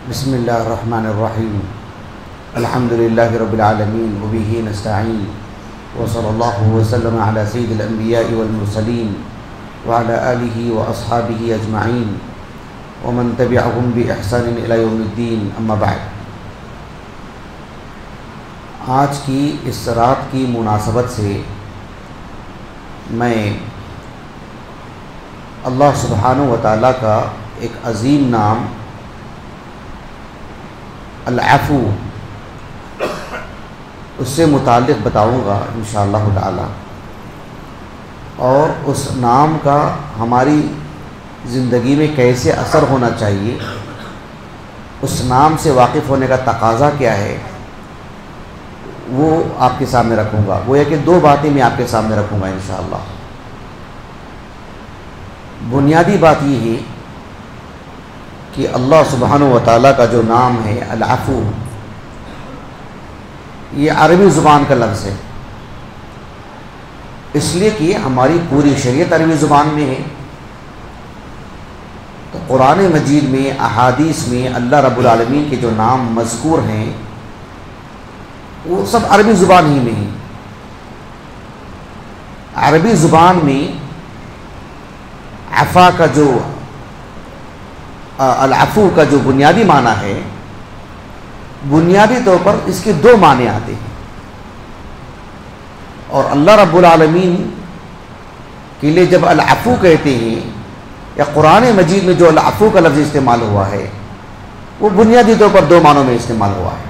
بسم اللہ الرحمن الرحیم الحمد للہ رب العالمین وبہ نستعین وصلی اللہ وسلم علی سید الانبیاء والمرسلین وعلی آلہ واصحابہ اجمعین ومن تبعہم بإحسان الی یوم الدین، اما بعد۔ آج کی اس رات کی مناسبت سے میں اللہ سبحانہ و تعالیٰ کا ایک عظیم نام العفو اس سے متعلق بتاؤں گا انشاءاللہ تعالی، اور اس نام کا ہماری زندگی میں کیسے اثر ہونا چاہیے، اس نام سے واقف ہونے کا تقاضا کیا ہے، وہ آپ کے سامنے رکھوں گا۔ گویا کہ دو باتیں میں آپ کے سامنے رکھوں گا انشاءاللہ۔ بنیادی بات یہ ہے کہ اللہ سبحانہ و تعالیٰ کا جو نام ہے العفو، یہ عربی زبان کا لفظ ہے، اس لیے کہ ہماری پوری شریعت عربی زبان میں ہے۔ تو قرآن مجید میں، احادیث میں اللہ رب العالمین کے جو نام مذکور ہیں وہ سب عربی زبان ہی میں ہیں۔ عربی زبان میں عفا کا جو العفو کا جو بنیادی معنی ہے، بنیادی طور پر اس کے دو معنی آتے ہیں، اور اللہ رب العالمین کے لیے جب العفو کہتے ہیں یا قرآن مجید میں جو العفو کا لفظ استعمال ہوا ہے وہ بنیادی طور پر دو معنوں میں استعمال ہوا ہے۔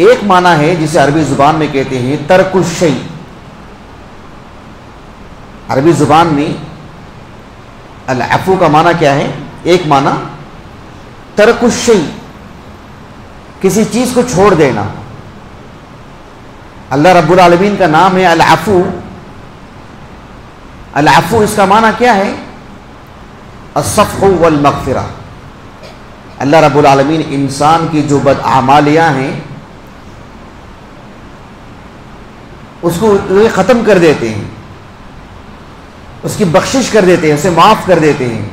ایک معنی ہے جسے عربی زبان میں کہتے ہیں ترک الشیء۔ عربی زبان میں العفو کا معنی کیا ہے؟ ایک معنی ترک الشیء، کسی چیز کو چھوڑ دینا۔ اللہ رب العالمین کا نام ہے العفو۔ العفو اس کا معنی کیا ہے؟ الصفح والمغفرہ۔ اللہ رب العالمین انسان کی جو بدعمالیاں ہیں اس کو ختم کر دیتے ہیں، اس کی بخشش کر دیتے ہیں، اسے معاف کر دیتے ہیں،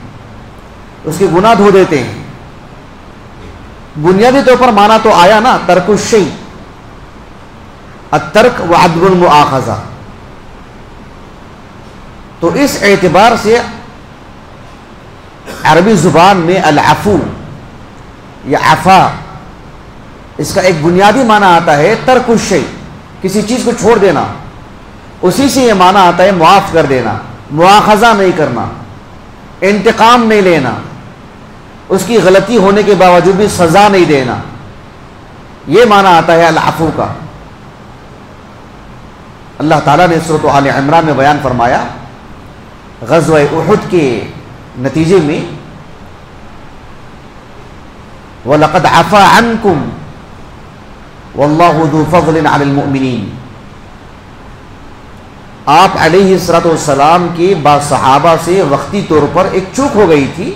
اس کے گناہ دھو دیتے ہیں۔ بنیادی طور پر معنی تو آیا نا ترک الشیء، الترک وعدم المؤاخذہ۔ تو اس اعتبار سے عربی زبان میں العفو یا عفا، اس کا ایک بنیادی معنی آتا ہے ترک الشیء، کسی چیز کو چھوڑ دینا۔ اسی سے یہ معنی آتا ہے معاف کر دینا، مؤاخذہ نہیں کرنا، انتقام نہیں لینا، اس کی غلطی ہونے کے باوجود بھی سزا نہیں دینا، یہ معنی آتا ہے العفو کا۔ اللہ تعالیٰ نے سورۃ آل عمران میں بیان فرمایا، غزوہ احد کے نتیجے میں وَلَقَدْ عَفَا عَنْكُمْ وَاللَّهُ ذُو فَضْلٍ عَلَى الْمُؤْمِنِينَ۔ آپ علیہ الصلوۃ والسلام کے بعض صحابہ سے وقتی طور پر ایک چوک ہو گئی تھی۔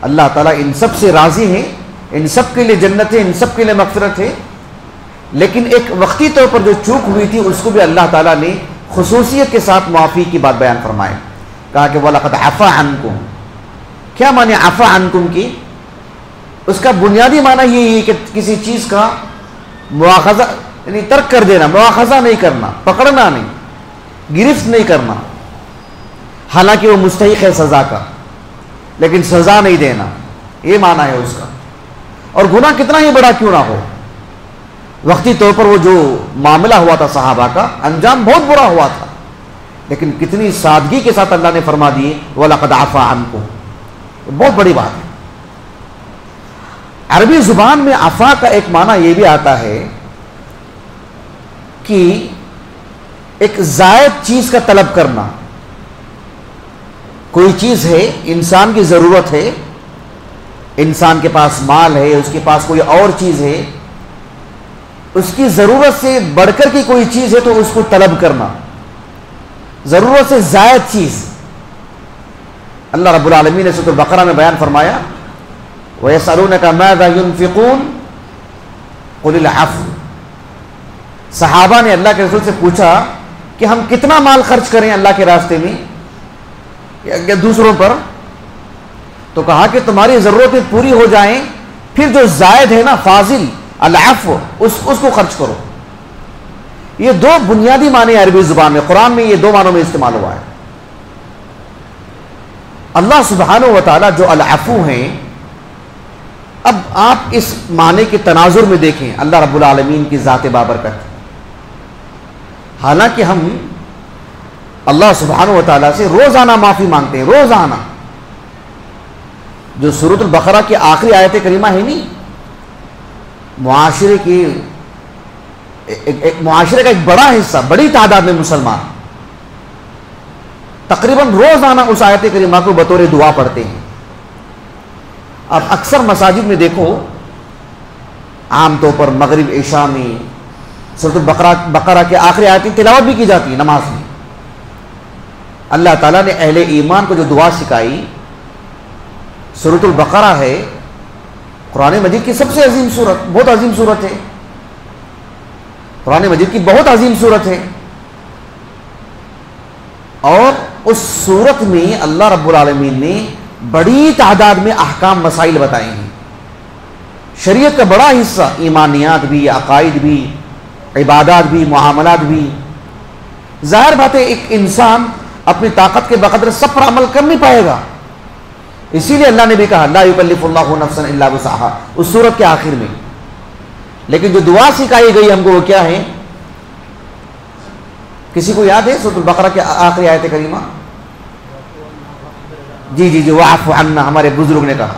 اللہ تعالیٰ ان سب سے راضی ہیں، ان سب کے لیے جنت ہے، ان سب کے لیے مغفرت ہے، لیکن ایک وقتی طور پر جو چوک ہوئی تھی اس کو بھی اللہ تعالیٰ نے خصوصیت کے ساتھ معافی کی بات بیان فرمائے۔ کہا کہ وَلَقَدْ عَفَا عَنْكُمْ۔ کیا معنی عفا عنکم کی؟ اس کا بنیادی معنی یہی ہے کہ کسی چیز کا مواخذہ یعنی ترک کر دینا، مواخذہ نہیں کرنا، پکڑنا نہیں، گرفت نہیں کرنا، حالانکہ وہ مستحق ہے سزا کا، لیکن سزا نہیں دینا، یہ معنی ہے اس کا۔ اور گناہ کتنا ہی بڑا کیوں نہ ہو، وقتی طور پر وہ جو معاملہ ہوا تھا صحابہ کا، انجام بہت برا ہوا تھا، لیکن کتنی سادگی کے ساتھ اللہ نے فرما دیے وَلَقَدْ عَفَا عَنْكُمْ۔ بہت بڑی بات ہے۔ عربی زبان میں عفا کا ایک معنی یہ بھی آتا ہے کہ ایک زائد چیز کا طلب کرنا۔ کوئی چیز ہے، انسان کی ضرورت ہے، انسان کے پاس مال ہے، اس کے پاس کوئی اور چیز ہے، اس کی ضرورت سے بڑھ کر کی کوئی چیز ہے تو اس کو طلب کرنا، ضرورت سے زائد چیز۔ اللہ رب العالمین نے سورۃ البقرہ میں بیان فرمایا وَيَسْأَلُونَكَ مَاذَا يُنْفِقُونَ قُلِ الْعَفْوَ۔ صحابہ نے اللہ کے رسول سے پوچھا کہ ہم کتنا مال خرچ کریں اللہ کے راستے میں یا دوسروں پر؟ تو کہا کہ تمہاری ضرورتیں پوری ہو جائیں پھر جو زائد ہے نا فاضل العفو اس کو خرچ کرو. یہ دو بنیادی معنی عربی زبان میں قرآن میں یہ دو معنوں میں استعمال ہوا ہے. اللہ سبحانہ و تعالی جو العفو ہیں، اب آپ اس معنی کے تناظر میں دیکھیں اللہ رب العالمین کی ذات بابرکت. حالانکہ ہم اللہ سبحانہ و تعالیٰ سے روزانہ معافی مانگتے ہیں، روزانہ. جو سورۃ البقرہ کی آخری آیت کریمہ ہے نہیں، معاشرے کا ایک بڑا حصہ، بڑی تعداد میں مسلمان تقریباً روزانہ اس آیت کریمہ کو بطور دعا پڑھتے ہیں. اب اکثر مساجد میں دیکھو عام طور پر مغرب عشاء میں سورۃ البقرہ کے آخری آیتیں تلاوت بھی کی جاتی ہے نماز میں. اللہ تعالیٰ نے اہل ایمان کو جو دعا سکھائی سورۃ البقرہ ہے، قرآن مجید کی سب سے عظیم سورت، بہت عظیم سورت ہے، قرآن مجید کی بہت عظیم سورت ہے. اور اس سورت میں اللہ رب العالمین نے بڑی تعداد میں احکام مسائل بتائے ہیں. شریعت کا بڑا حصہ، ایمانیات بھی، عقائد بھی، عبادات بھی، معاملات بھی. ظاہر بات ہے ایک انسان اپنی طاقت کے بقدر سب پر عمل کر نہیں پائے گا، اسی لیے اللہ نے بھی کہا لا یکلف اللہ نفسا الا وسعها اس سورت کے آخر میں. لیکن جو دعا سکھائی گئی ہم کو وہ کیا ہے؟ کسی کو یاد ہے سورۃ البقرہ کے آخری آیت کریمہ؟ جی واعف عنا، ہمارے بزرگ نے کہا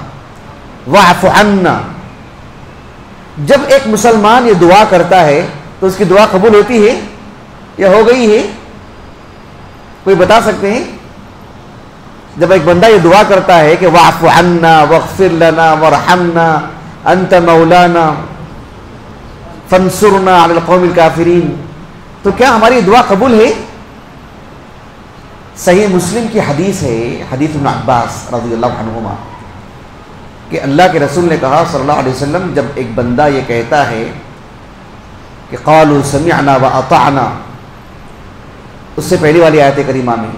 واعف عنا. جب ایک مسلمان یہ دعا کرتا ہے تو اس کی دعا قبول ہوتی ہے یا ہو گئی ہے؟ کوئی بتا سکتے ہیں؟ جب ایک بندہ یہ دعا کرتا ہے کہ واعف عنا واغفر لنا وارحمنا انت مولانا فانصرنا علی القوم الکافرین، تو کیا ہماری دعا قبول ہے؟ صحیح مسلم کی حدیث ہے، حدیث ابن عباس رضی اللہ عنہما، کہ اللہ کے رسول نے کہا صلی اللہ علیہ وسلم جب ایک بندہ یہ کہتا ہے کہ قالوا سمعنا واطعنا، اس سے پہلی والی آیت کریمہ میں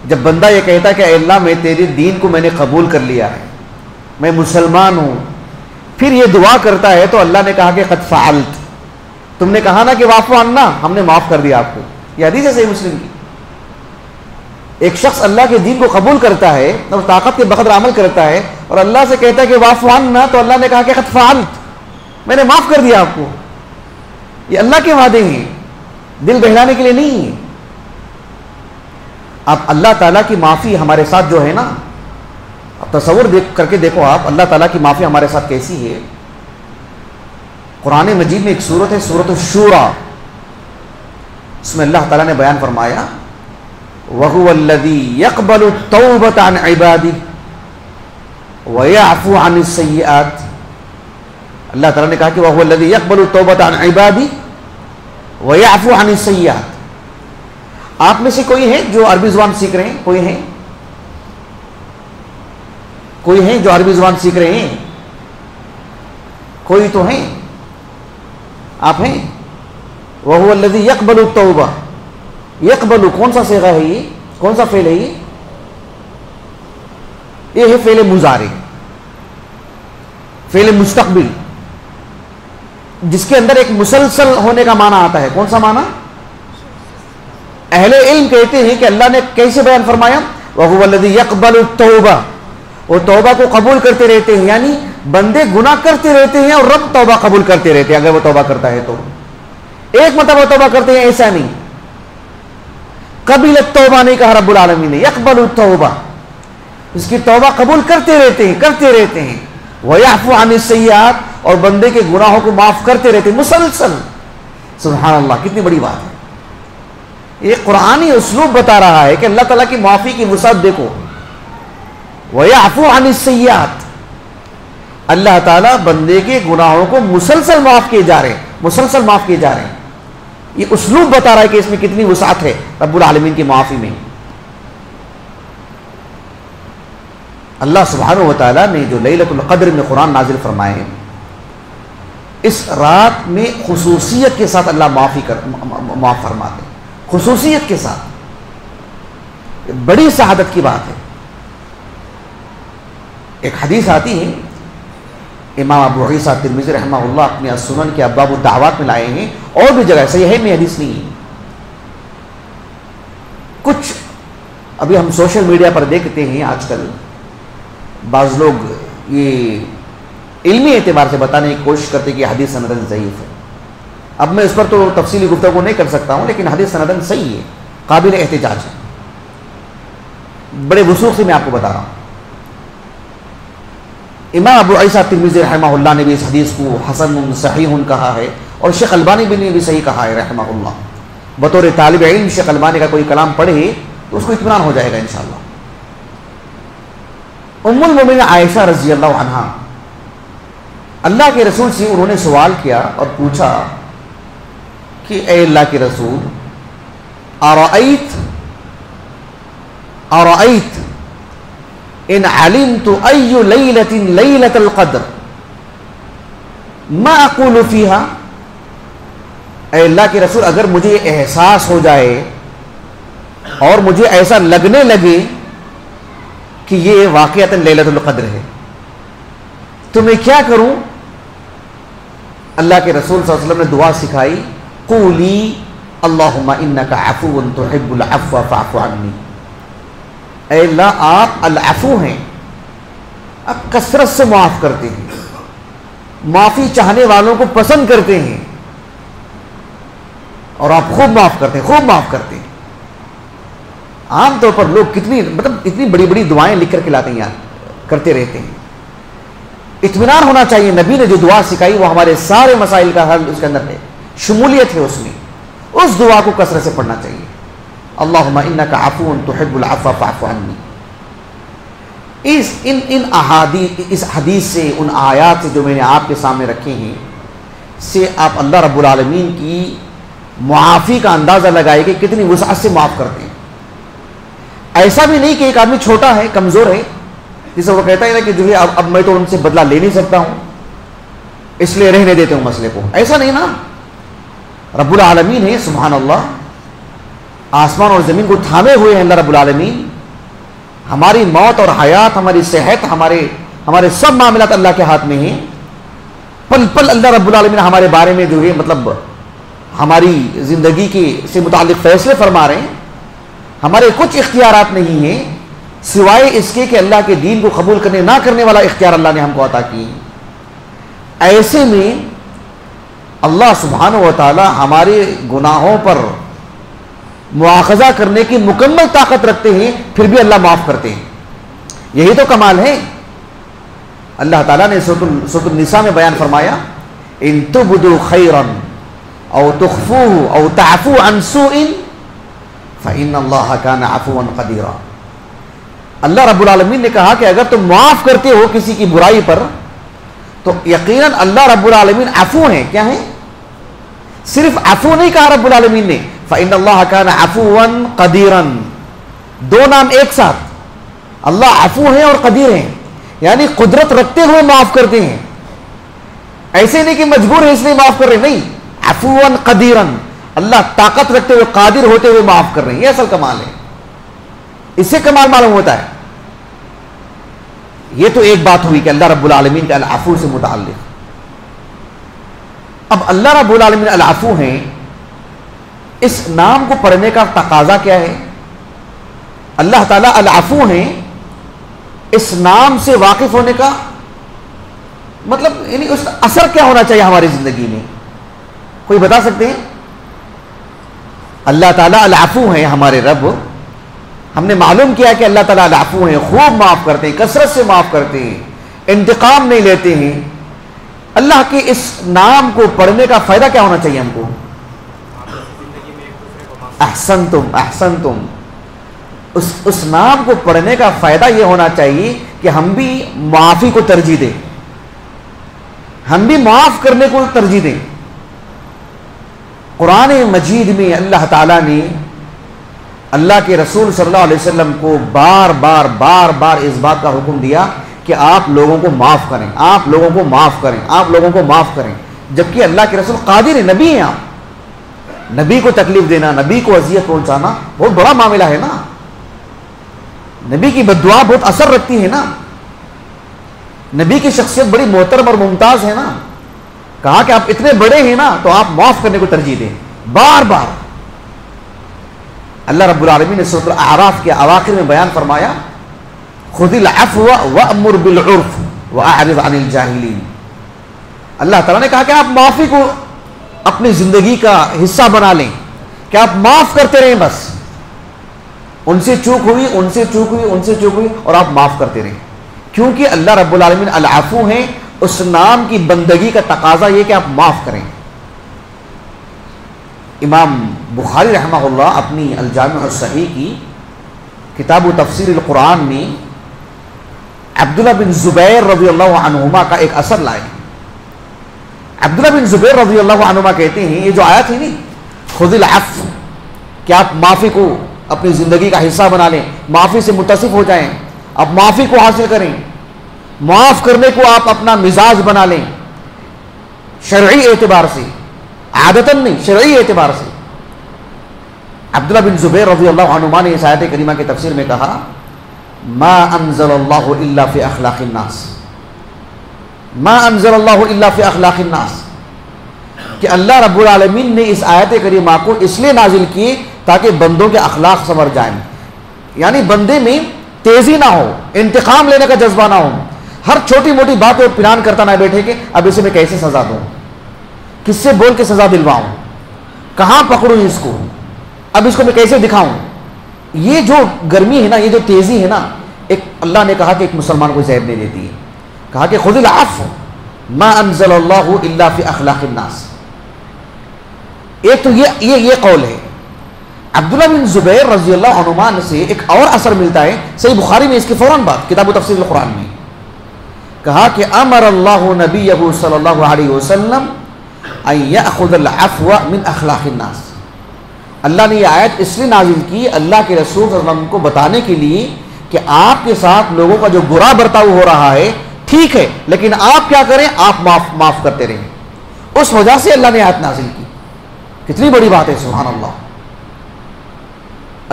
جب بندہ یہ کہتا ہے کہ اے اللہ میں تیرے دین کو میں نے قبول کر لیا ہے، میں مسلمان ہوں، پھر یہ دعا کرتا ہے تو اللہ نے کہا کہ قد فعلت، تم نے کہا نا کہ واعف عنا، ہم نے معاف کر دیا آپ کو. یہ حدیث ہے صحیح مسلم کی. ایک شخص اللہ کے دین کو قبول کرتا ہے اور طاقت کے بقدر عمل کرتا ہے اور اللہ سے کہتا ہے کہ واعف عنا، تو اللہ نے کہا کہ قد فعلت، میں نے معاف کر دیا آپ کو. یہ اللہ کے وعدے ہیں، دل بہلانے کے لیے نہیں ہیں. اب اللہ تعالیٰ کی معافی ہمارے ساتھ جو ہے نا، اب تصور کر کے دیکھو آپ اللہ تعالیٰ کی معافی ہمارے ساتھ کیسی ہے. قرآن مجید میں ایک سورت ہے سورۃ الشورى، اس میں اللہ تعالیٰ نے بیان فرمایا وَهُوَ الَّذِي يَقْبَلُ التَّوْبَةَ عَنْ عِبَادِهِ وَيَعْفُو عَنِ السَّيِّئَاتِ. اللہ تعالیٰ نے کہا کہ وَهُوَ الَّذِي يَقْبَلُ التَّوْبَةَ عَنْ عِبَادِهِ وَيَعْفُو عَنِ السَّيِّئَاتِ. آپ میں سے کوئی ہے جو عربی زبان سیکھ رہے ہیں؟ کوئی ہیں جو عربی زبان سیکھ رہے ہیں؟ کوئی تو ہیں؟ آپ ہیں؟ وَهُوَ الَّذِي يَقْبَلُ التَّوْبَةَ، يقبل کون سا صیغہ ہے یہ؟ کون سا فعل ہے یہ ہے فعل مضارع، فعل مستقبل، جس کے اندر ایک مسلسل ہونے کا معنی آتا ہے. کون سا معنی؟ اہل علم کہتے ہیں کہ اللہ نے کیسے بیان فرمایا وَهُوَ الَّذِي يَقْبَلُ التَّوْبَةَ، وہ توبہ کو قبول کرتے رہتے ہیں، یعنی بندے گناہ کرتے رہتے ہیں اور رب توبہ قبول کرتے رہتے ہیں. اگر وہ توبہ کرتا ہے تو ایک مرتبہ توبہ کرتے ہیں ایسا نہیں، قبل التوبہ نہیں کہا رب العالمین نے، یقبل التوبہ، اس کی توبہ قبول کرتے رہتے ہیں. وَيَعْفُو عَنِ السَّيِّئَاتِ، اور بندے کے گناہوں کو معاف کرتے رہتے ہیں مسلسل. سبحان اللہ، کتنی بڑی بات ہے. یہ قرآنی اسلوب بتا رہا ہے کہ اللہ تعالیٰ کی معافی کی وسعت دیکھو. وَيَعْفُو عَنِ السَّيِّئَاتِ، اللہ تعالیٰ بندے کے گناہوں کو مسلسل معاف کیے جا رہے ہیں. یہ اسلوب بتا رہا ہے کہ اس میں کتنی وسعت ہے رب العالمین کی معافی میں. اللہ سبحانہ و تعالیٰ نے جو لیلۃ القدر میں قرآن نازل فرمائے، اس رات میں خصوصیت کے ساتھ اللہ معاف فرماتے ہیں، خصوصیت کے ساتھ. بڑی سعادت کی بات ہے. ایک حدیث آتی ہے، امام ابو عیسیٰ ترمذی رحمہ اللہ اپنے السنن کے ابواب الدعوات میں لائے ہیں، اور بھی جگہ صحیح میں حدیث نہیں ہے. کچھ ابھی ہم سوشل میڈیا پر دیکھتے ہیں آج کل بعض لوگ یہ علمی اعتبار سے بتانے کی کوشش کرتے کہ حدیث سندن ضعیف ہے. اب میں اس پر تو تفصیلی گفتگو نہیں کر سکتا ہوں، لیکن حدیث سندن صحیح ہے، قابل احتجاج ہے. بڑے وثوق سے میں آپ کو بتا رہا ہوں. امام ابو عیسیٰ ترمذی رحمہ اللہ نے بھی اس حدیث کو حسن صحیح کہا ہے، اور شیخ البانی بھی نے بھی صحیح کہا ہے رحمہ اللہ. بطور طالب علم شیخ البانی کا کوئی کلام پڑھے تو اس کو اطمینان ہو جائے گا انشاءاللہ. ام المومنین عائشہ رضی اللہ عنہا، اللہ کے رسول سے انہوں نے سوال کیا اور پوچھا کہ اے اللہ کے رسول، ارأیت ان علمت ای لیلۃ لیلۃ القدر ما اقول فیہا. اے اللہ کے رسول، اگر مجھے احساس ہو جائے اور مجھے ایسا لگنے لگے کہ یہ واقعتاً لیلۃ القدر ہے تو میں کیا کروں؟ اللہ کے رسول صلی اللہ علیہ وسلم نے دعا سکھائی، قولی اللہم انک عفو تحب العفو فاعف عنی. اے اللہ آپ العفو ہیں، آپ کثرت سے معاف کرتے ہیں، معافی چاہنے والوں کو پسند کرتے ہیں، اور آپ خوب معاف کرتے ہیں، خوب معاف کرتے ہیں. عام طور پر لوگ کتنی اتنی بڑی بڑی دعائیں لکھ کر کے لاتے ہیں یار، کرتے رہتے ہیں. اطمینان ہونا چاہیے، نبی نے جو دعا سکھائی وہ ہمارے سارے مسائل کا حل اس کے اندر ہے، شمولیت ہے اس میں. اس دعا کو کثرت سے پڑھنا چاہیے، اللہم انک عفو تحب العفو فاعف عنی. اس حدیث سے، ان آیات سے جو میں نے آپ کے سامنے رکھے ہیں، سے آپ اللہ رب العالمین کی معافی کا اندازہ لگائے کہ کتنی وسعت سے معاف کرتے ہیں. ایسا بھی نہیں کہ ایک آدمی چھوٹا ہے، کمزور ہے، جسے وہ کہتا ہے نا کہ جو ہے اب میں تو ان سے بدلہ لے نہیں سکتا ہوں اس لیے رہنے دیتے ہوں مسئلے کو. ایسا نہیں نا، رب العالمین ہے سبحان اللہ، آسمان اور زمین کو تھامے ہوئے ہیں اللہ رب العالمین. ہماری موت اور حیات، ہماری صحت، ہمارے سب معاملات اللہ کے ہاتھ میں ہیں. پل پل اللہ رب العالمین ہمارے بارے میں جو ہے مطلب ہماری زندگی کے سے متعلق فیصلے فرما رہے ہیں. ہمارے کچھ اختیارات نہیں ہیں سوائے اس کے کہ اللہ کے دین کو قبول کرنے نہ کرنے والا اختیار اللہ نے ہم کو عطا کی. ایسے میں اللہ سبحانہ و تعالی ہمارے گناہوں پر مواخذہ کرنے کی مکمل طاقت رکھتے ہیں، پھر بھی اللہ معاف کرتے ہیں. یہی تو کمال ہے. اللہ تعالیٰ نے سورۃ النساء میں بیان فرمایا، ان تبدوا خیرا او تخفوه او تعفو عن سوء فإن اللہ کان عفوا قدیرا. اللہ رب العالمین نے کہا کہ اگر تم معاف کرتے ہو کسی کی برائی پر تو یقیناً اللہ رب العالمین عفو ہیں. کیا ہیں؟ صرف عفو نہیں کہا رب العالمین نے، فإن اللہ کان عفوا قدیرا. دو نام ایک ساتھ، اللہ عفو ہیں اور قدیر ہیں، یعنی قدرت رکھتے ہوئے معاف کرتے ہیں. ایسے نہیں کہ مجبور ہے اس لیے معاف کر رہے، نہیں، عفوا قدیرا، اللہ طاقت رکھتے ہوئے قادر ہوتے ہوئے معاف کر رہے ہیں. یہ اصل کمال ہے، اس سے کمال معلوم ہوتا ہے. یہ تو ایک بات ہوئی کہ اللہ رب العالمین کے العفو سے متعلق. اب اللہ رب العالمین العفو ہیں، اس نام کو پڑھنے کا تقاضا کیا ہے؟ اللہ تعالیٰ العفو ہیں، اس نام سے واقف ہونے کا مطلب یعنی اس کا اثر کیا ہونا چاہیے ہماری زندگی میں؟ کوئی بتا سکتے ہیں؟ اللہ تعالیٰ العفو ہیں ہمارے رب. ہم نے معلوم کیا کہ اللہ تعالیٰ العفو ہیں، خوب معاف کرتے ہیں، کثرت سے معاف کرتے ہیں، انتقام نہیں لیتے ہیں. اللہ کے اس نام کو پڑھنے کا فائدہ کیا ہونا چاہیے ہم کو؟ احسنتم. اس نام کو پڑھنے کا فائدہ یہ ہونا چاہیے کہ ہم بھی معافی کو ترجیح دیں، ہم بھی معاف کرنے کو ترجیح دیں. قرآن مجید میں اللہ تعالیٰ نے اللہ کے رسول صلی اللہ علیہ وسلم کو بار بار اس بات کا حکم دیا کہ آپ لوگوں کو معاف کریں، آپ لوگوں کو معاف کریں، آپ لوگوں کو معاف کریں. جبکہ اللہ کے رسول قادر ہے، نبی ہیں. آپ نبی کو تکلیف دینا، نبی کو اذیت پہنچانا بہت بڑا معاملہ ہے نا. نبی کی بد دعا بہت اثر رکھتی ہے نا. نبی کی شخصیت بڑی محترم اور ممتاز ہے نا. کہا کہ آپ اتنے بڑے ہیں نا تو آپ معاف کرنے کو ترجیح دیں. بار بار اللہ رب العالمین نے سورۃ الاعراف کے اواخر میں بیان فرمایا خذ العفو وامر بالعرف واعرض عن الجاہلین. اللہ تعالیٰ نے کہا کہ آپ معافی کو اپنی زندگی کا حصہ بنا لیں, کہ آپ معاف کرتے رہیں. بس ان سے چوک ہوئی, ان سے چوک ہوئی, ان سے چوک ہوئی, اور آپ معاف کرتے رہیں. کیونکہ اللہ رب العالمین العفو ہیں, اس نام کی بندگی کا تقاضا یہ کہ آپ معاف کریں. امام بخاری رحمہ اللہ اپنی الجامع الصحیح کی کتاب و تفسیر القرآن میں عبداللہ بن زبیر رضی اللہ عنہما کا ایک اثر لائے. عبداللہ بن زبیر رضی اللہ عنہما کہتے ہیں یہ جو آیت ہے نہیں خذ العفو, کہ آپ معافی کو اپنی زندگی کا حصہ بنا لیں, معافی سے متصف ہو جائیں, آپ معافی کو حاصل کریں, معاف کرنے کو آپ اپنا مزاج بنا لیں, شرعی اعتبار سے, عادتاً نہیں, شرعی اعتبار سے. عبداللہ بن زبیر رضی اللہ عنہما نے اس آیت کریمہ کی تفسیر میں کہا ما انزل اللہ الا فی اخلاق الناس, ما انزل اللہ الا فی اخلاق الناس, کہ اللہ رب العالمین نے اس آیت کریمہ کو اس لیے نازل کی تاکہ بندوں کے اخلاق سنور جائیں. یعنی بندے میں تیزی نہ ہو, انتقام لینے کا جذبہ نہ ہو, ہر چھوٹی موٹی بات اور پلان کرتا نہ بیٹھے کہ اب اسے میں کیسے سزا دوں, کس سے بول کے سزا دلواؤں, کہاں پکڑوں اس کو, اب اس کو میں کیسے دکھاؤں. یہ جو گرمی ہے نا, یہ جو تیزی ہے نا, ایک اللہ نے کہا کہ ایک مسلمان کو زہر دے دیتی ہے. کہا کہ خذ العفو ما انزل اللہ الا فی اخلاق الناس. ایک تو یہ قول ہے. عبداللہ بن زبیر رضی اللہ عنہما سے ایک اور اثر ملتا ہے صحیح بخاری میں اس کے فوراً بعد کتاب و تفسیر القرآن میں. کہا کہ امر اللہ نبیہ صلی اللہ علیہ وسلم ان یأخذ العفو من اخلاق الناس. اللہ نے یہ آیت اس لیے نازل کی اللہ کے رسول صلی اللہ علیہ وسلم کو بتانے کے لیے کہ آپ کے ساتھ لوگوں کا جو برا برتاؤ ہو رہا ہے ٹھیک ہے, لیکن آپ کیا کریں, آپ معاف کرتے رہیں. اس وجہ سے اللہ نے آیت نازل کی. کتنی بڑی بات ہے, سبحان اللہ.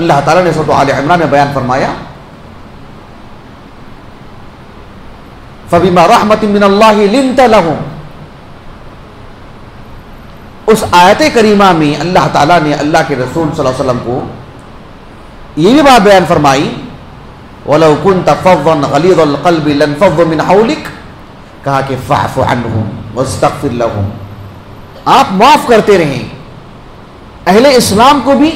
اللہ تعالیٰ نے سورۃ آل عمران میں بیان فرمایا فَبِمَا رَحْمَةٍ مِّنَ اللَّهِ لِنْتَ لَهُمْ. اس آیت کریمہ میں اللہ تعالیٰ نے اللہ کے رسول صلی اللہ علیہ وسلم کو یہ بھی بات بیان فرمائی وَلَوْ كُنْتَ فَظًّا غَلِيظَ الْقَلْبِ لَانفَضُّوا مِنْ حَوْلِكَ. کہا کہ فَاعْفُ عَنْهُمْ وَاسْتَغْفِرْ لَهُمْ. آپ معاف کرتے رہیں اہل اسلام کو بھی,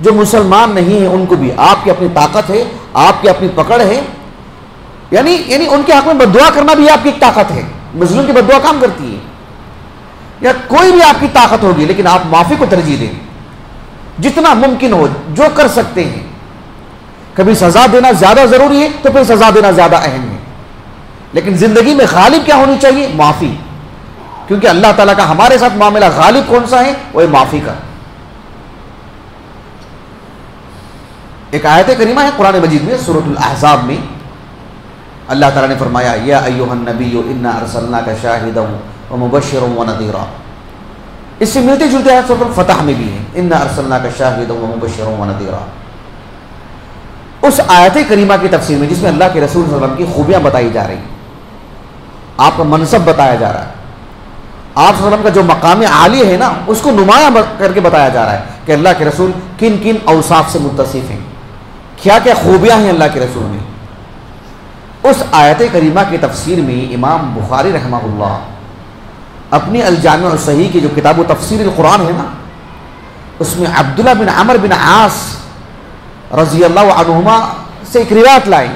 جو مسلمان نہیں ہیں ان کو بھی. آپ کی اپنی طاقت ہے, آپ کی اپنی پکڑ ہے, یعنی ان کے حق میں بددعا کرنا بھی آپ کی ایک طاقت ہے. مظلوم کی بددعا کام کرتی ہے, یا کوئی بھی آپ کی طاقت ہوگی, لیکن آپ معافی کو ترجیح دیں جتنا ممکن ہو, جو کر سکتے ہیں. کبھی سزا دینا زیادہ ضروری ہے تو پھر سزا دینا زیادہ اہم ہے, لیکن زندگی میں غالب کیا ہونی چاہیے, معافی. کیونکہ اللہ تعالیٰ کا ہمارے ساتھ معاملہ غالب کون سا ہے, وہ معافی کا. ایک آیت کریمہ ہے قرآن مجید میں سورۃ الاحزاب میں اللہ تعالیٰ نے فرمایا یا ایھا النبی انا ارسلناک شاہدا ومبشرا ونذیرا. اس سے ملتے جلتے آیت سورۃ الفتح میں بھی ہے انا ارسلناک شاہدا ومبشرا ونذیرا. اس آیت کریمہ کی تفسیر میں جس میں اللہ کے رسول صلی اللہ علیہ وسلم کی خوبیاں بتائی جا رہی ہیں, آپ کا منصب بتایا جا رہا ہے, آپ صلی اللہ علیہ وسلم کا جو مقام عالی ہے نا اس کو نمایاں کر کے بتایا جا رہا ہے کہ اللہ کے رسول کن کن اوصاف سے متصف ہیں, کیا کیا خوبیاں ہیں اللہ کے رسول میں. اس آیت کریمہ کی تفسیر میں امام بخاری رحمہ اللہ اپنی الجامع الصحیح کی جو کتاب و تفسیر القرآن ہے نا, اس میں عبداللہ بن عمر بن عاص رضی اللہ عنہما سے ایک روایت لائی.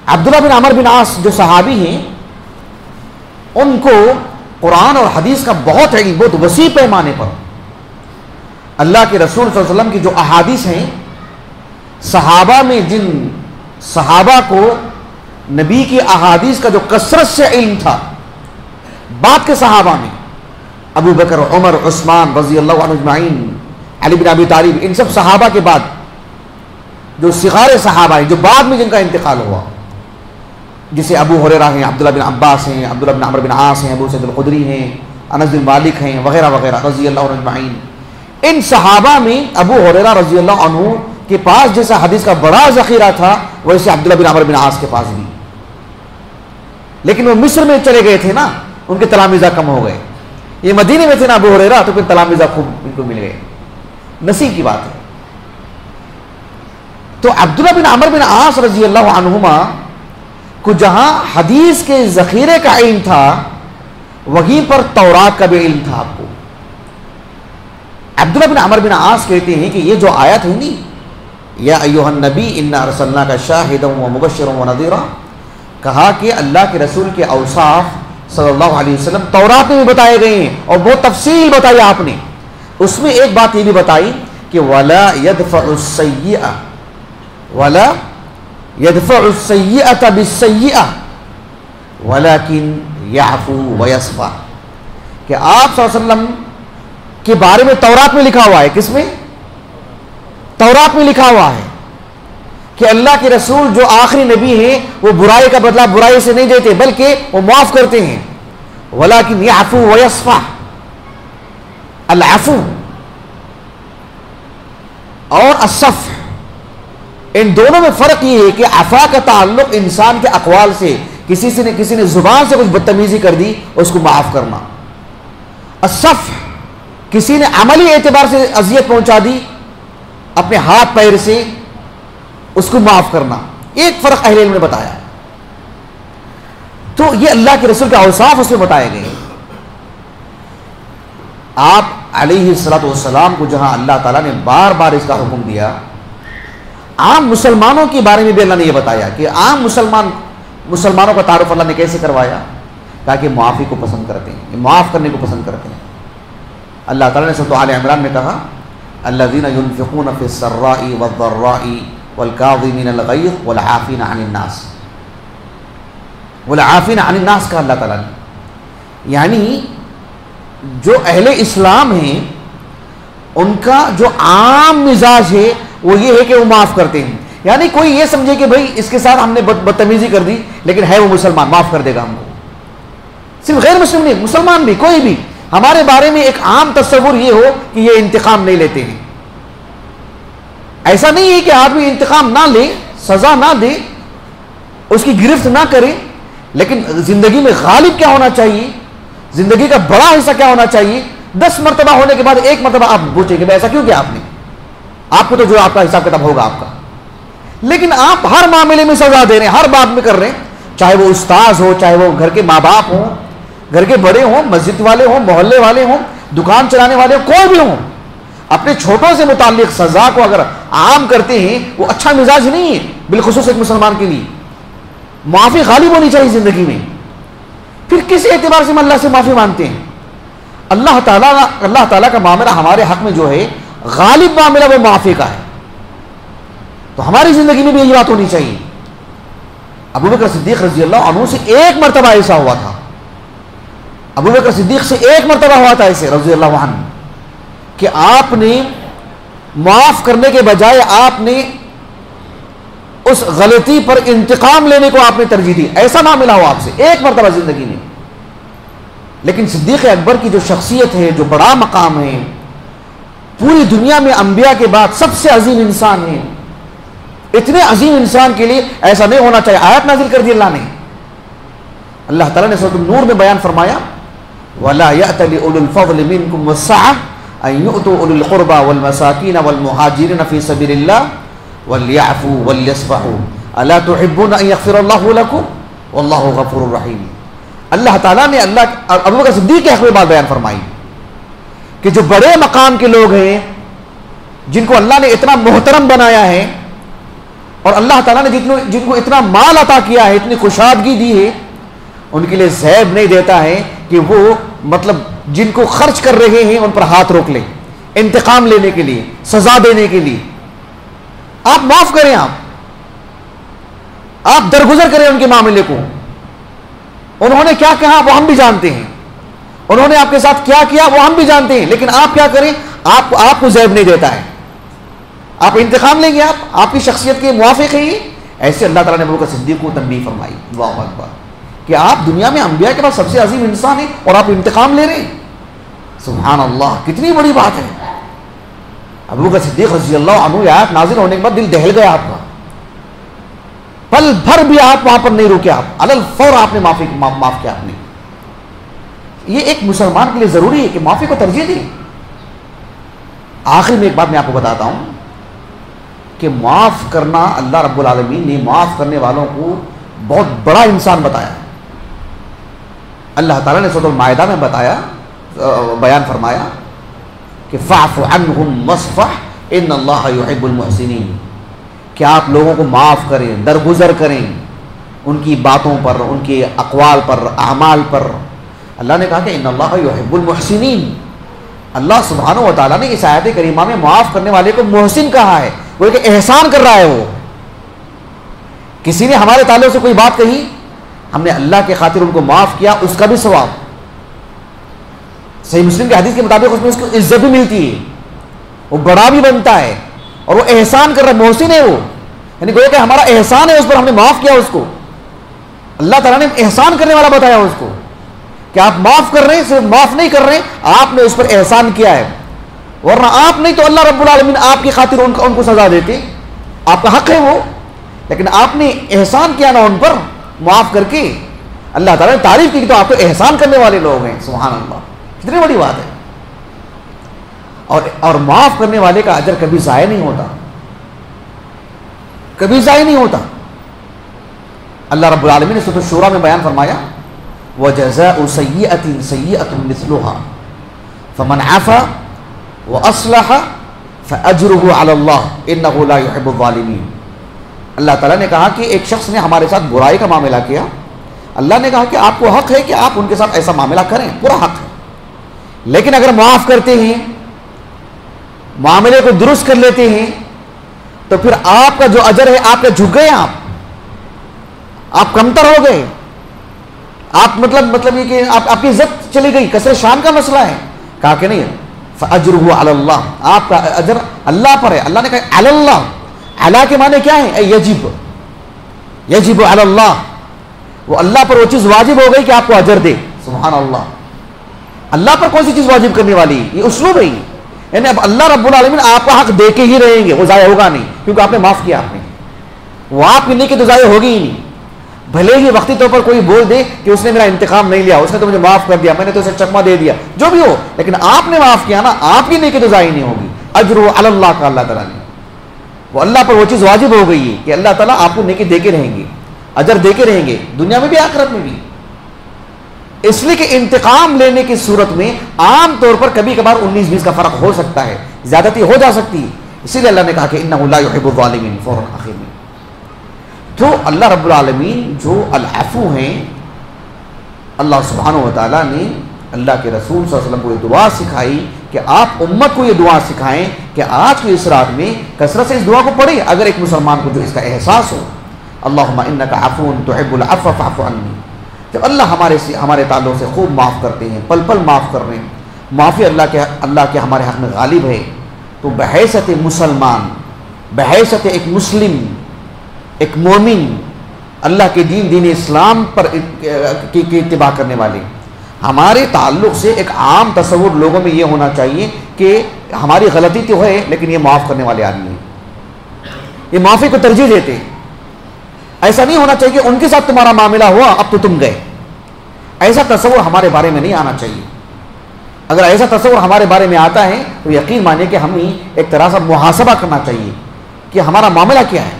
عبداللہ بن عمر بن عاص جو صحابی ہیں, ان کو قرآن اور حدیث کا بہت علم, بہت وسیع پیمانے پر. اللہ کے رسول صلی اللہ علیہ وسلم کی جو احادیث ہیں, صحابہ میں جن صحابہ کو نبی کی احادیث کا جو کثرت سے علم تھا, بعد کے صحابہ میں ابو بکر, عمر, عثمان رضی اللہ عنہ اجمعین, علی بن ابی طالب, ان سب صحابہ کے بعد جو صغار صحابہ ہیں, جو بعد میں جن کا انتقال ہوا, جسے ابو ہریرہ ہیں, عبداللہ بن عباس ہیں, عبداللہ بن عمر بن عاص ہیں, ابو سعید الخدری ہیں, انس بن مالک ہیں, وغیرہ وغیرہ رضی اللہ عنہ اجمعین. ان صحابہ میں ابو ہریرہ رضی اللہ عنہ کے پاس جیسا حدیث کا بڑا ذخیرہ تھا, ویسے عبداللہ بن عمر بن عاص کے پاس بھی. لیکن وہ مصر میں چلے گئے تھے نا، ان کے تلامذہ کم ہو گئے. یہ مدینے میں تھے نا ابو ہریرہ، تو پھر تلامذہ خوب ان کو مل گئے. نصیب کی بات ہے. تو عبداللہ بن عمرو بن عاص رضی اللہ عنہما کو جہاں حدیث کے ذخیرے کا علم تھا، وہیں پر تورات کا بھی علم تھا. آپ کو عبداللہ بن عمرو بن عاص کہتے ہیں کہ یہ جو آیت ہے نا، یا ایھا النبی انا ارسلناک شاہدا ومبشرا ونذیرا، کہا کہ اللہ کے رسول کے اوصاف صلی اللہ علیہ وسلم تورات میں بھی بتائے گئے ہیں اور بہت تفصیل بتائی آپ نے. اس میں ایک بات یہ بھی بتائی کہ ولا يدفع السیئہ بالسیئہ ولکن یعفو ویصفح، کہ آپ صلی اللہ علیہ وسلم کے بارے میں تورات میں لکھا ہوا ہے. کس میں؟ تورات میں لکھا ہوا ہے کہ اللہ کے رسول جو آخری نبی ہیں وہ برائی کا بدلہ برائی سے نہیں دیتے بلکہ وہ معاف کرتے ہیں. ولیکن یعفو ویصفح، العفو اور الصفح، ان دونوں میں فرق یہ ہے کہ عفا کا تعلق انسان کے اقوال سے، کسی نے زبان سے کچھ بدتمیزی کر دی اس کو معاف کرنا. الصفح، کسی نے عملی اعتبار سے اذیت پہنچا دی اپنے ہاتھ پیر سے، اس کو معاف کرنا. ایک فرق اہل علم نے بتایا. تو یہ اللہ کے رسول کے اوصاف اس میں بتائے گئے. آپ علیہ الصلوۃ والسلام کو جہاں اللہ تعالیٰ نے بار بار اس کا حکم دیا، عام مسلمانوں کے بارے میں بھی اللہ نے یہ بتایا کہ عام مسلمانوں کا تعارف اللہ نے کیسے کروایا، تاکہ معافی کو پسند کرتے ہیں، معاف کرنے کو پسند کرتے ہیں. اللہ تعالیٰ نے سورۃ آل عمران میں کہا الذین ينفقون فی السراء والضراء والکاظمین الغیظ والعافین عن الناس، والعافین عن الناس کا اللہ تعالیٰ نے، یعنی جو اہل اسلام ہیں ان کا جو عام مزاج ہے وہ یہ ہے کہ وہ معاف کرتے ہیں. یعنی کوئی یہ سمجھے کہ بھائی اس کے ساتھ ہم نے بدتمیزی کر دی لیکن ہے وہ مسلمان، معاف کر دے گا ہم کو. صرف غیر مسلم نہیں، مسلمان بھی، کوئی بھی ہمارے بارے میں ایک عام تصور یہ ہو کہ یہ انتقام نہیں لیتے ہیں. ایسا نہیں ہے کہ آدمی انتقام نہ لے، سزا نہ دے، اس کی گرفت نہ کرے، لیکن زندگی میں غالب کیا ہونا چاہیے، زندگی کا بڑا حصہ کیا ہونا چاہیے. 10 مرتبہ ہونے کے بعد ایک مرتبہ آپ پوچھیں کہ ایسا کیوں کیا آپ نے، آپ کو تو جو آپ کا حساب کتاب ہوگا آپ کا. لیکن آپ ہر معاملے میں سزا دے رہے ہیں، ہر بات میں کر رہے ہیں، چاہے وہ استاذ ہو، چاہے وہ گھر کے ماں باپ ہوں، گھر کے بڑے ہوں، مسجد والے ہوں، محلے والے ہوں، دکان چلانے والے ہوں، کوئی بھی ہوں، اپنے چھوٹوں سے متعلق سزا کو اگر عام کرتے ہیں وہ اچھا مزاج نہیں ہے. بالخصوص ایک مسلمان کے لیے معافی غالب ہونی چاہیے زندگی میں. پھر کس اعتبار سے ہم اللہ سے معافی مانگتے ہیں؟ اللہ تعالیٰ کا معاملہ ہمارے حق میں جو ہے غالب معاملہ وہ معافی کا ہے. تو ہماری زندگی میں بھی یہی بات ہونی چاہیے. ابو بکر صدیق رضی اللہ عنہ سے ایک مرتبہ ایسا ہوا تھا، ابو بکر صدیق سے ایک مرتبہ ہوا تھا ایسے رضی اللہ عنہ کہ آپ نے معاف کرنے کے بجائے آپ نے اس غلطی پر انتقام لینے کو آپ نے ترجیح دی. ایسا معاملہ ہوا آپ سے ایک مرتبہ زندگی میں. لیکن صدیق اکبر کی جو شخصیت ہے، جو بڑا مقام ہے، پوری دنیا میں انبیاء کے بعد سب سے عظیم انسان ہے، اتنے عظیم انسان کے لیے ایسا نہیں ہونا چاہیے. آیت نازل کر دی اللہ نے. اللہ تعالیٰ نے سورۃ النور میں بیان فرمایا وَلَا يَأْتَلِ أُولُو الْفَضْلِ مِنْكُمْ وَالسَّعَةِ أَنْ يُؤْتُوا أُولِي الْقُرْبَى وَالْمَسَاكِينَ وَالْمُهَاجِرِينَ فِي سَبِيلِ اللَّهِ وَلْيَعْفُوا وَلْيَصْفَحُوا أَلَا تُحِبُّونَ أَنْ يَغْفِرَ اللَّهُ لَكُمْ وَاللَّهُ غَفُورٌ رَحِيمٌ. اللہ تعالیٰ نے ابو بکر صدیق کے حق میں بات بیان فرمائی کہ جو بڑے مقام کے لوگ ہیں، جن کو اللہ نے اتنا محترم بنایا ہے اور اللہ تعالیٰ نے جن کو اتنا مال عطا کیا ہے، اتنی خوشادگی دی ہے، ان کے لیے زیب نہیں دیتا ہے کہ وہ مطلب جن کو خرچ کر رہے ہیں ان پر ہاتھ روک لیں انتقام لینے کے لیے، سزا دینے کے لیے. آپ معاف کریں، آپ درگزر کریں ان کے معاملے کو. انہوں نے کیا کہا وہ ہم بھی جانتے ہیں، انہوں نے آپ کے ساتھ کیا کیا وہ ہم بھی جانتے ہیں، لیکن آپ کیا کریں، آپ کو زیب نہیں دیتا ہے، آپ انتقام لیں گے، آپ کی شخصیت کے موافق ہیں. ایسے اللہ تعالیٰ نے ابو بکر صدیق کو تنبیہ فرمائی. اللہ اکبر، کہ آپ دنیا میں انبیاء کے پاس سب سے عظیم انسان ہیں اور آپ انتقام لے رہے ہیں. سبحان اللہ، کتنی بڑی بات ہے. ابو بکر صدیق رضی اللہ عنہ آیات نازل ہونے کے بعد دل دہل گیا آپ کا. پل بھر بھی آپ وہاں پر نہیں رکے، آپ علل فور آپ نے معاف کیا آپ نے. یہ ایک مسلمان کے لیے ضروری ہے کہ معافی کو ترجیح دیں. آخر میں ایک بات میں آپ کو بتاتا ہوں کہ معاف کرنا، اللہ رب العالمین نے معاف کرنے والوں کو بہت بڑا انسان بتایا. اللہ تعالیٰ نے سورۃ المائدہ میں بتایا، بیان فرمایا کہ فاعف عنہم واصفح ان اللہ یحب المحسنین، کہ آپ لوگوں کو معاف کریں، درگزر کریں ان کی باتوں پر، ان کے اقوال پر، اعمال پر. اللہ نے کہا کہ ان اللہ یحب المحسنین. اللہ سبحانہ و تعالیٰ نے اس آیت کریمہ میں معاف کرنے والے کو محسن کہا ہے. وہ ایک احسان کر رہا ہے. وہ کسی نے ہمارے تعلق سے کوئی بات کہی، ہم نے اللہ کے خاطر ان کو معاف کیا، اس کا بھی ثواب. صحیح مسلم کے حدیث کے مطابق اس میں اس کو عزت بھی ملتی ہے، وہ بڑا بھی بنتا ہے، اور وہ احسان کر رہا ہے، محسن ہے وہ. یعنی گویا کہ ہمارا احسان ہے اس پر، ہم نے معاف کیا اس کو. اللہ تعالیٰ نے احسان کرنے والا بتایا اس کو کہ آپ معاف کر رہے ہیں، صرف معاف نہیں کر رہے ہیں، آپ نے اس پر احسان کیا ہے. ورنہ آپ نہیں تو اللہ رب العالمین آپ کی خاطر ان کو سزا دیتے. آپ کا حق ہے وہ، لیکن آپ نے احسان کیا نا ان پر معاف کر کے. اللہ تعالیٰ نے تعریف کی کہ تو آپ تو احسان کرنے والے لوگ ہیں. سبحان اللہ، کتنی بڑی بات ہے. اور معاف کرنے والے کا اجر کبھی ضائع نہیں ہوتا، کبھی ضائع نہیں ہوتا. اللہ رب العالمین نے سورۃ الشورى میں بیان فرمایا وَجَزَاءُ سَيِّئَةٍ سَيِّئَةٌ مِثْلُهَا فَمَنْ عَفَا وَأَصْلَحَ فَأَجْرُهُ عَلَى اللَّهِ إِنَّهُ لَا يُحِبُّ الظَّالِمِينَ. اللہ تعالیٰ نے کہا کہ ایک شخص نے ہمارے ساتھ برائی کا معاملہ کیا، اللہ نے کہا کہ آپ کو حق ہے کہ آپ ان کے ساتھ ایسا معاملہ کریں، پورا حق ہے. لیکن اگر معاف کرتے ہیں، معاملے کو درست کر لیتے ہیں، تو پھر آپ کا جو اجر ہے آپ کا جھک گئے، آپ کمتر ہو گئے. آپ مطلب یہ کہ آپ کی عزت چلی گئی، کثرت شان کا مسئلہ ہے. کہا کہ نہیں، فَأَجْرُهُ عَلَى اللَّهِ، آپ کا اجر اللہ پر ہے. اللہ نے کہا علی اللہ، علی کے معنی کیا ہے؟ یجب، یجب علی اللہ، وہ اللہ پر وہ چیز واجب ہو گئی کہ آپ کو اجر دے. سبحان اللہ، اللہ پر کون سی چیز واجب کرنے والی؟ یہ اسلوب ہے. یعنی اب اللہ رب العالمین آپ کا حق دے کے ہی رہیں گے، وہ ضائع ہوگا نہیں، کیونکہ آپ نے معاف کیا. آپ نے وہ آپ کی نیکی تو ضائع ہوگی ہی نہیں. بھلے ہی وقتی طور پر کوئی بول دے کہ اس نے میرا انتقام نہیں لیا، اس نے تو مجھے معاف کر دیا، میں نے تو اسے چکما دے دیا، جو بھی ہو، لیکن آپ نے معاف کیا نا، آپ کی نیکی تو ضائع نہیں ہوگی. اجر علی اللہ کا اللہ تعالیٰ نے، وہ اللہ پر وہ چیز واجب ہو گئی ہے کہ اللہ تعالیٰ آپ کو نیکی دے کے رہیں گے، اجر دے کے رہیں گے، دنیا میں بھی آخرت میں بھی. اس لیے کہ انتقام لینے کی صورت میں عام طور پر کبھی کبھار 19-20 کا فرق ہو سکتا ہے، زیادتی ہو جا سکتی ہے. اسی لیے اللہ نے کہا کہ انہ لا یحب الظالمین فوراً آخر میں. تو اللہ رب العالمین جو العفو ہیں، اللہ سبحانہ و تعالیٰ نے اللہ کے رسول صلی اللہ علیہ وسلم کو یہ دعا سکھائی کہ آپ امت کو یہ دعا سکھائیں کہ آج کی اس رات میں کثرت سے اس دعا کو پڑھیں. اگر ایک مسلمان کو جو اس کا احساس ہو، اللہم انک عفو تحب العفو فاعف عنی، جب اللہ ہمارے تعلق سے خوب معاف کرتے ہیں، پل پل معاف کر رہے ہیں، معافی اللہ کے ہمارے حق میں غالب ہے، تو بحیثیت مسلمان، بحیثیت ایک مسلم، ایک مومن، اللہ کے دین اسلام پر کی اتباع کرنے والے، ہمارے تعلق سے ایک عام تصور لوگوں میں یہ ہونا چاہیے کہ ہماری غلطی تو ہے لیکن یہ معاف کرنے والے آدمی ہیں، یہ معافی کو ترجیح دیتے. ایسا نہیں ہونا چاہیے کہ ان کے ساتھ تمہارا معاملہ ہوا اب تو تم گئے. ایسا تصور ہمارے بارے میں نہیں آنا چاہیے. اگر ایسا تصور ہمارے بارے میں آتا ہے تو یقین مانیے کہ ہمیں ایک طرح سے محاسبہ کرنا چاہیے کہ ہمارا معاملہ کیا ہے.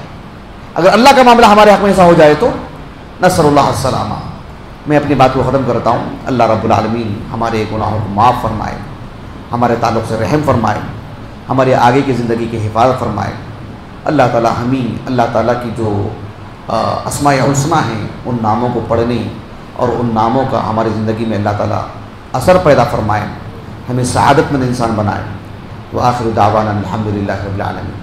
اگر اللہ کا معاملہ ہمارے حق میں ایسا ہو جائے تو نسأل اللہ السلامہ. میں اپنی بات کو ختم کرتا ہوں. اللہ رب العالمین ہمارے گناہوں کو معاف فرمائے، ہمارے تعلق سے رحم فرمائے، ہمارے آگے کی زندگی کی حفاظت فرمائے. اللہ تعالی ہمیں اللہ تعالیٰ کی جو اسماء الحسنی ہیں ان ناموں کو پڑھنے اور ان ناموں کا ہماری زندگی میں اللہ تعالیٰ اثر پیدا فرمائے، ہمیں سعادت مند انسان بنائے. وآخر دعوانا الحمدللہ رب العالمین.